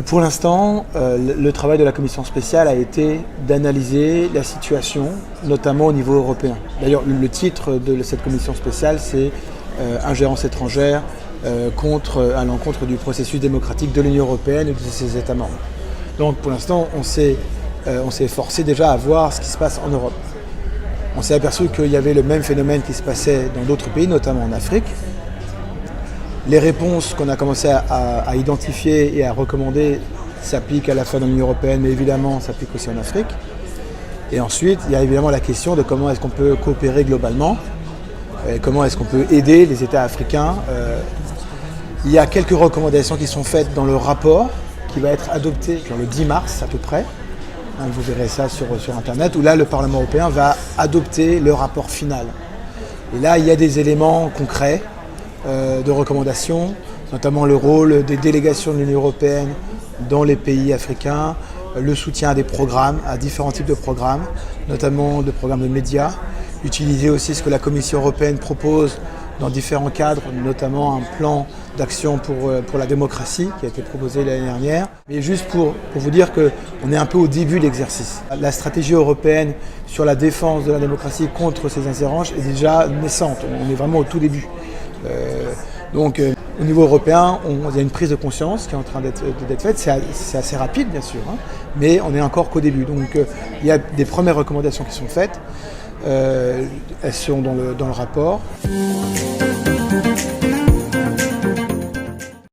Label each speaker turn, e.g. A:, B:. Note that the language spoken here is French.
A: Pour l'instant, le travail de la commission spéciale a été d'analyser la situation, notamment au niveau européen. D'ailleurs, le titre de cette commission spéciale, c'est ingérence étrangère à l'encontre du processus démocratique de l'Union européenne et de ses États membres. Donc pour l'instant, on s'est efforcé déjà à voir ce qui se passe en Europe. On s'est aperçu qu'il y avait le même phénomène qui se passait dans d'autres pays, notamment en Afrique. Les réponses qu'on a commencé à identifier et à recommander s'appliquent à la fois dans l'Union européenne, mais évidemment s'appliquent aussi en Afrique. Et ensuite, il y a évidemment la question de comment est-ce qu'on peut coopérer globalement, et comment est-ce qu'on peut aider les États africains. Il y a quelques recommandations qui sont faites dans le rapport qui va être adopté le 10 mars à peu près. Vous verrez ça sur Internet, où là le Parlement européen va adopter le rapport final. Et là, il y a des éléments concrets de recommandations, notamment le rôle des délégations de l'Union européenne dans les pays africains, le soutien à des programmes, à différents types de programmes, notamment de programmes de médias, utiliser aussi ce que la Commission européenne propose dans différents cadres, notamment un plan d'action pour la démocratie qui a été proposé l'année dernière. Mais juste pour vous dire qu'on est un peu au début de l'exercice. La stratégie européenne sur la défense de la démocratie contre ces ingérences est déjà naissante. On est vraiment au tout début. Donc au niveau européen, il y a une prise de conscience qui est en train d'être faite. C'est assez rapide bien sûr, mais on est encore qu'au début. Donc il y a des premières recommandations qui sont faites. Elles sont dans le rapport.